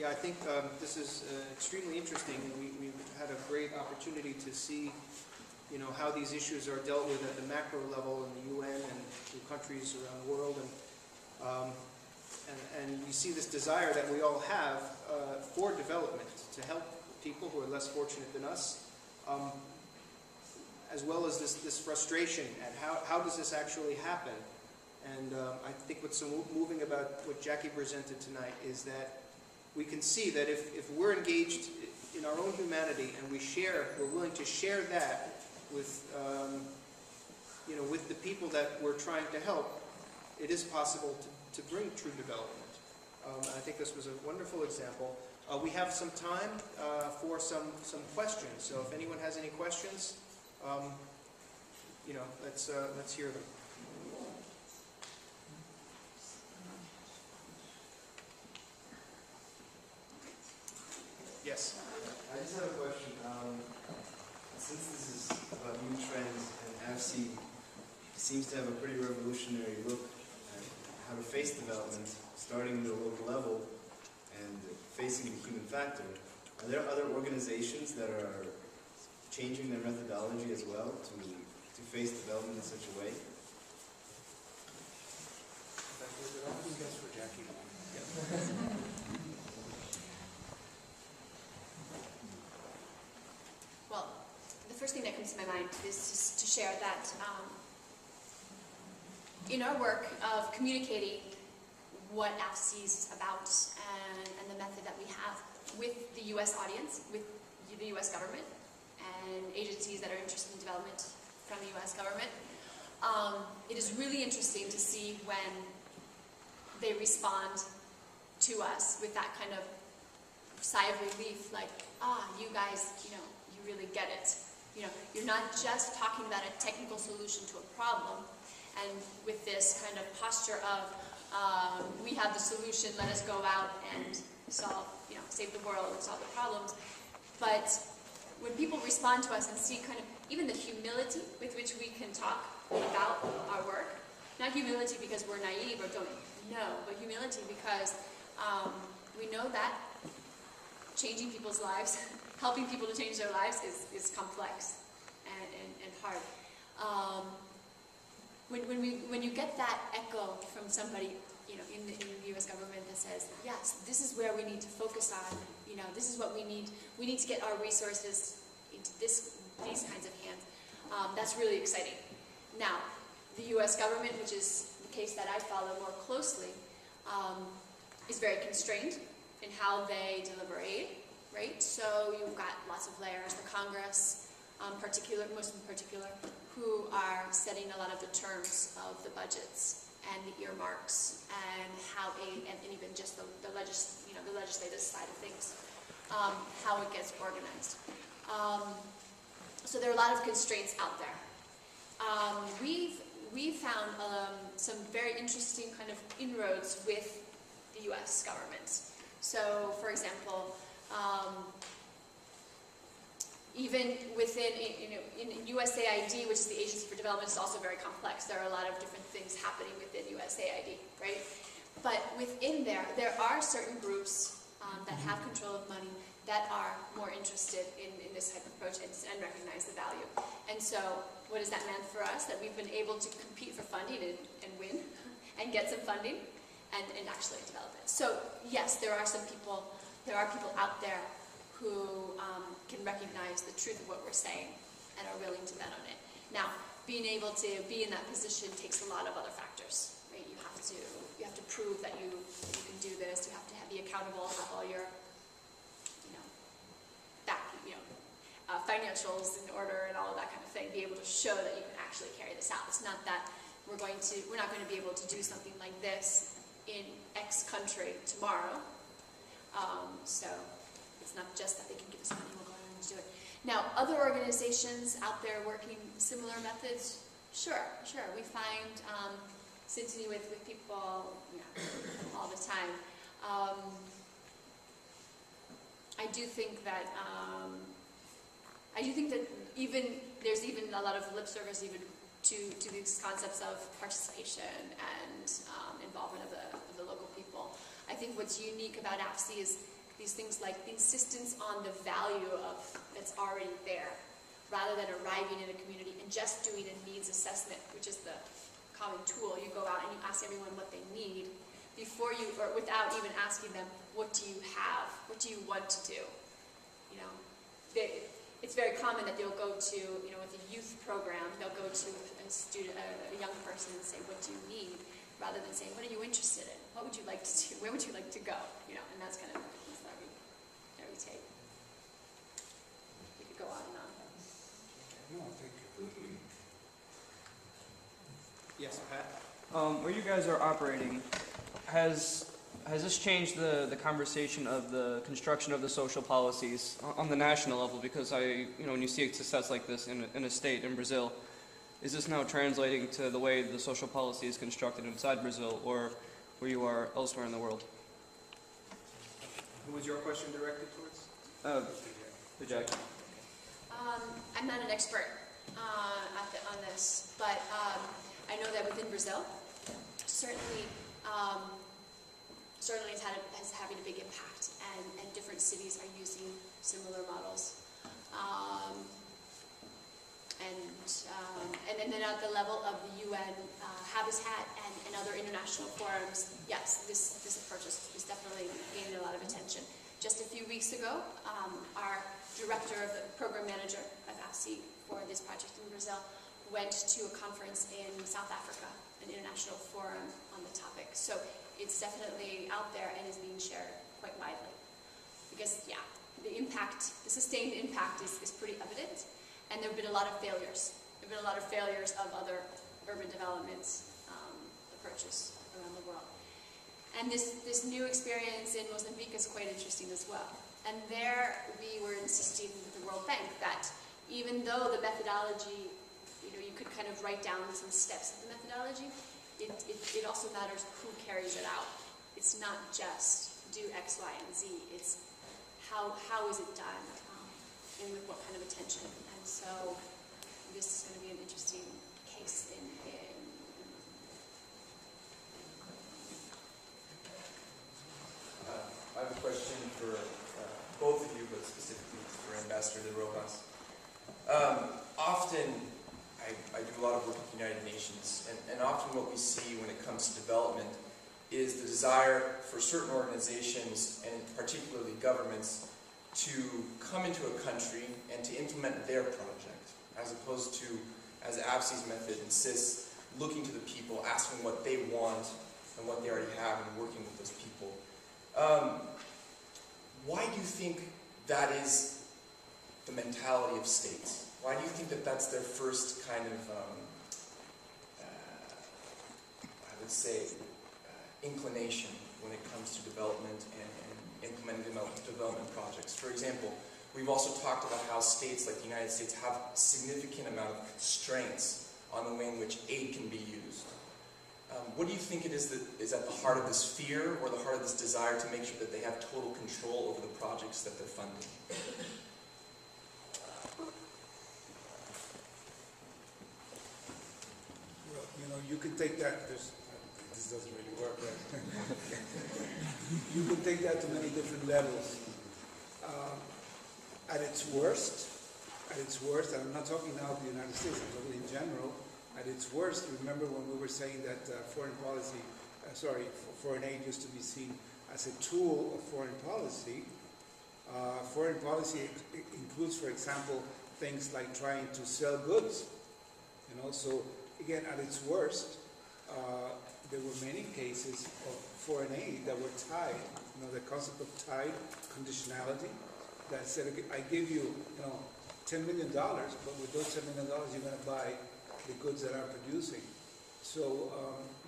Yeah, I think this is extremely interesting. We've had a great opportunity to see, you know, how these issues are dealt with at the macro level in the UN and through countries around the world, and you see this desire that we all have for development to help people who are less fortunate than us, as well as this frustration at how does this actually happen. And I think what's so moving about what Jackie presented tonight is that we can see that if we're engaged in our own humanity and we're willing to share that with, you know, with the people that we're trying to help, it is possible to bring true development. I think this was a wonderful example. We have some time for some questions. So if anyone has any questions, you know, let's hear them. Yes. I just have a question. Since this is about new trends and AVSI seems to have a pretty revolutionary look at how to face development, starting at the local level and facing the human factor, are there other organizations that are changing their methodology as well to face development in such a way? I think that's for Jackie. Yeah. Well, the first thing that comes to my mind is just to share that in our work of communicating what AVSI is about and the method that we have with the U.S. audience, with the U.S. government, and agencies that are interested in development from the U.S. government, it is really interesting to see when they respond to us with that kind of sigh of relief, like, you guys, you know, you really get it. You know, you're not just talking about a technical solution to a problem, and with this kind of posture of, we have the solution, let us go out and solve, you know, save the world and solve the problems. But when people respond to us and see kind of even the humility with which we can talk about our work, not humility because we're naive or don't know, but humility because we know that changing people's lives, helping people to change their lives is complex and hard. When you get that echo from somebody, you know, in the U.S. government that says, yes, this is where we need to focus on, you know, this is what we need to get our resources into these kinds of hands, that's really exciting. Now, the U.S. government, which is the case that I follow more closely, is very constrained in how they deliver aid, right? So you've got lots of layers. The Congress, most in particular, who are setting a lot of the terms of the budgets and the earmarks and how aid, and even just the legislative side of things, how it gets organized. So there are a lot of constraints out there. We've found some very interesting kind of inroads with the U.S. government. So, for example, even within, in USAID, which is the Agency for Development, is also very complex. There are a lot of different things happening within USAID, right? But within there are certain groups that have control of money that are more interested in this type of approach and recognize the value. And so, what has that meant for us? That we've been able to compete for funding and win and get some funding and actually develop it. So, yes, there are people out there who can recognize the truth of what we're saying and are willing to bet on it. Now, being able to be in that position takes a lot of other factors, right? You have to prove that you can do this. You have to be accountable, have all your, financials in order and all of that kind of thing. Be able to show that you can actually carry this out. It's not that we're not going to be able to do something like this in X country tomorrow. So it's not just that they can give us money, we'll go ahead and do it. Now, other organizations out there working similar methods, sure. We find synchrony with people all the time. I do think that there's even a lot of lip service even to these concepts of participation and involvement of the local people. I think what's unique about AVSI is these things like the insistence on the value of that's already there, rather than arriving in a community and just doing a needs assessment, which is the common tool. You go out and you ask everyone what they need before you, or without even asking them, what do you have? What do you want to do? You know, it's very common that they'll go to, you know, with a youth program, they'll go to a student, a young person and say, what do you need? Rather than saying, what are you interested in? What would you like to do? Where would you like to go? You know, and that's kind of the piece that we take. We could go on and on. No, thank you. Yes, Pat? Where you guys are operating, has this changed the conversation of the construction of the social policies on the national level? Because when you see a success like this in a state in Brazil, is this now translating to the way the social policy is constructed inside Brazil, or where you are elsewhere in the world? Who was your question directed towards? Jack. I'm not an expert on this, but I know that within Brazil, certainly has having a big impact, and different cities are using similar models. And then at the level of the UN, Habitat, and other international forums, yes, this approach is definitely gaining a lot of attention. Just a few weeks ago, our director, the program manager of AVSI for this project in Brazil, went to a conference in South Africa, an international forum on the topic. So it's definitely out there and is being shared quite widely. Because, yeah, the sustained impact is pretty evident, and there have been a lot of failures. There have been a lot of failures of other urban development approaches around the world. And this new experience in Mozambique is quite interesting as well. And there we were insisting with the World Bank that even though the methodology, you could kind of write down some steps of the methodology, it also matters who carries it out. It's not just do X, Y, and Z. It's how is it done, and with what kind of attention. And so this is going to be an interesting case in I have a question for both of you, but specifically for Ambassador de Rojas. Often, I do a lot of work with the United Nations, and often what we see when it comes to development is the desire for certain organizations, and particularly governments, to come into a country and to implement their project, as opposed to, as AVSI's method insists, looking to the people, asking what they want and what they already have, and working with those people. Why do you think that is the mentality of states? Why do you think that that's their first kind of, I would say, inclination when it comes to development and implementing development projects? For example, we've also talked about how states like the United States have a significant amount of constraints on the way in which aid can be used. What do you think it is that is at the heart of this fear or the heart of this desire to make sure that they have total control over the projects that they're funding? Well, you can take that, this doesn't really work, right? You can take that to many different levels. At its worst, and I'm not talking now of the United States, I'm talking in general, at its worst, remember when we were saying that foreign aid used to be seen as a tool of foreign policy. Foreign policy includes, for example, things like trying to sell goods. So again, at its worst, there were many cases of foreign aid that were tied. The concept of tied conditionality that said, okay, I give you, $10 million, but with those $10 million, you're going to buy the goods that I'm producing. So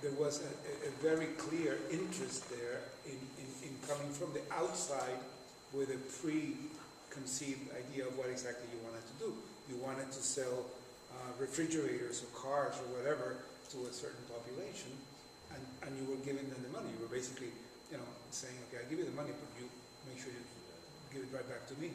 there was a very clear interest there in coming from the outside with a preconceived idea of what exactly you wanted to do. You wanted to sell refrigerators or cars or whatever to a certain population, and you were giving them the money. You were basically, saying, okay, I'll give you the money, but you make sure you give it right back to me.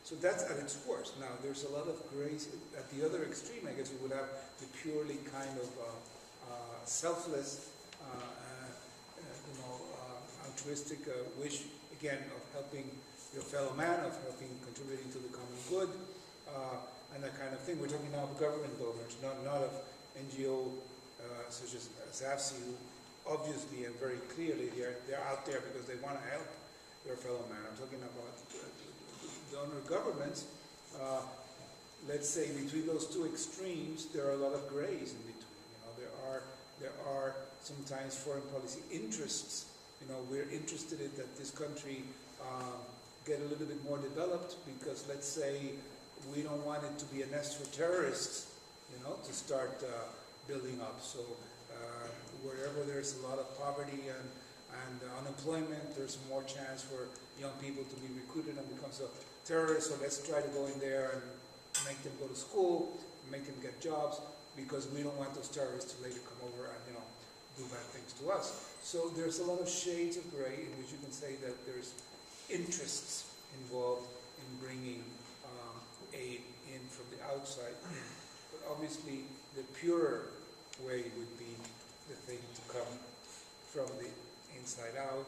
So that's at its worst. Now, there's a lot of grace. At the other extreme, I guess we would have the purely kind of selfless, altruistic wish, again, of helping your fellow man, of contributing to the common good, and that kind of thing. We're talking now of government donors, not of NGO such as AVSI, who obviously and very clearly they're out there because they want to help your fellow man. I'm talking about donor governments. Let's say between those two extremes, there are a lot of grays in between. There are sometimes foreign policy interests. We're interested in that this country get a little bit more developed because, let's say, we don't want it to be a nest for terrorists, to start building up. So wherever there's a lot of poverty and unemployment, there's more chance for young people to be recruited and become terrorists. So let's try to go in there and make them go to school, make them get jobs, because we don't want those terrorists to later come over and do bad things to us. So there's a lot of shades of gray in which you can say that there's interests involved in bringing aid in from the outside in. But obviously the purer way would be the thing to come from the inside out,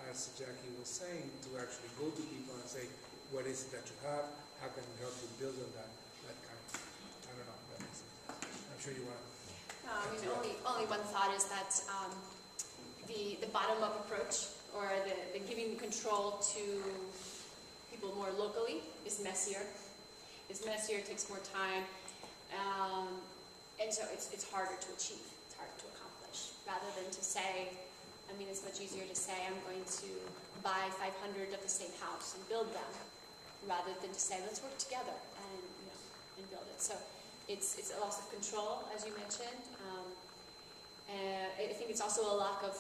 as Jackie was saying, to actually go to people and say, what is it that you have? How can we help you build on that kind of thing? I don't know if that makes sense. I'm sure you want to. No, I mean, only one thought is that the bottom-up approach, or the giving control to people more locally, is messier. It's messier, it takes more time, and so it's harder to achieve, it's harder to accomplish, rather than to say, it's much easier to say, I'm going to buy 500 of the same house and build them, rather than to say, let's work together and build it. So it's a loss of control, as you mentioned. I think it's also a lack of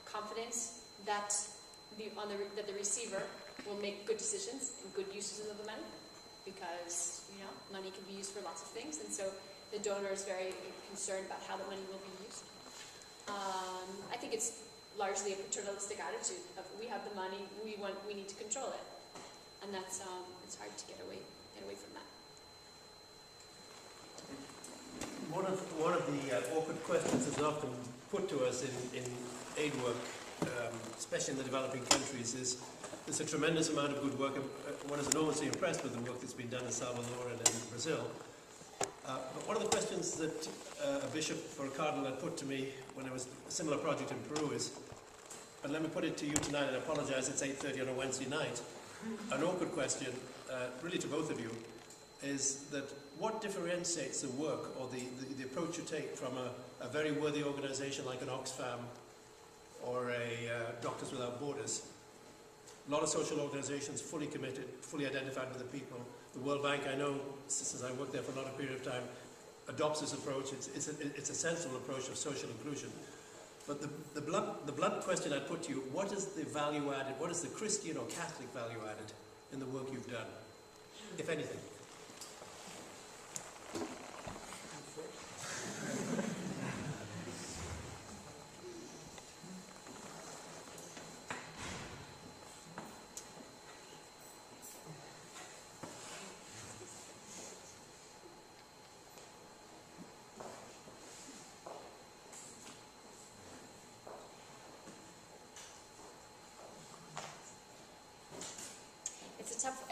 confidence that the receiver will make good decisions and good uses of the money, because money can be used for lots of things, and so the donor is very concerned about how the money will be used. I think it's largely a paternalistic attitude of, we have the money, we need to control it, and that's it's hard to get away from that. One of the awkward questions that's often put to us in aid work, especially in the developing countries, is there's a tremendous amount of good work. One is enormously impressed with the work that's been done in Salvador and in Brazil. But one of the questions that a bishop or a cardinal had put to me when there was a similar project in Peru is, and let me put it to you tonight, and I apologize, it's 8:30 on a Wednesday night, an awkward question, really to both of you, is that what differentiates the work or the approach you take from a very worthy organization like an Oxfam or a Doctors Without Borders? A lot of social organizations fully committed, fully identified with the people. The World Bank, I know, since I worked there for a lot of period of time, adopts this approach. It's a sensible approach of social inclusion. But the blunt question I'd put to you, what is the value added, what is the Christian or Catholic value added in the work you've done, if anything?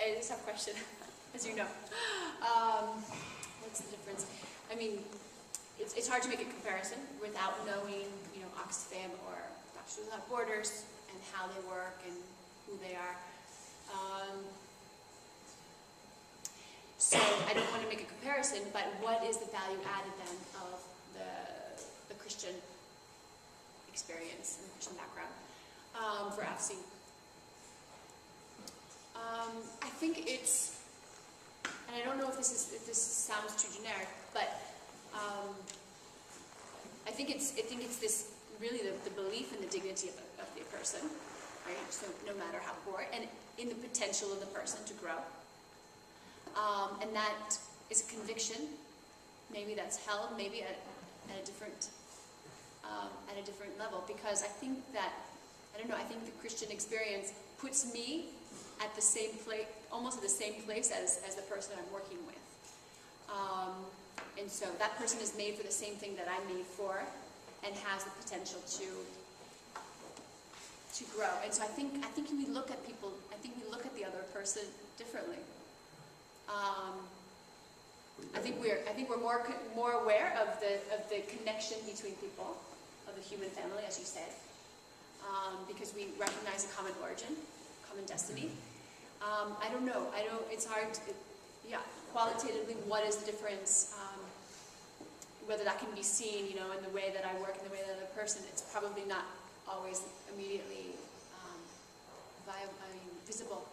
It's a tough question, as you know. What's the difference? It's hard to make a comparison without knowing, Oxfam or Doctors Without Borders and how they work and who they are. So I don't want to make a comparison, but what is the value added then of the Christian experience and the Christian background for AVSI? I think it's, and I don't know if this sounds too generic, but I think it's this really the belief in the dignity of the person, right? So no matter how poor, and in the potential of the person to grow, and that is a conviction. Maybe that's held, maybe at a different level, because I think that, I don't know, I think the Christian experience puts me at the same place, almost at the same place as the person I'm working with. And so that person is made for the same thing that I'm made for, and has the potential to grow. And so I think when we look at person differently. I think we're more aware of the connection between people, of the human family, as you said, because we recognize a common origin, common destiny. I don't know. It's hard to, qualitatively, what is the difference? Whether that can be seen, in the way that I work, in the way that other person, it's probably not always immediately visible.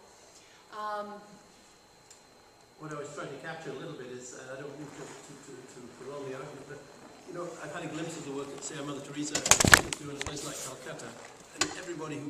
What I was trying to capture a little bit is, I don't mean to prolong the argument, but I've had a glimpse of the work that, say, Mother Teresa is doing in a place like Calcutta, and everybody who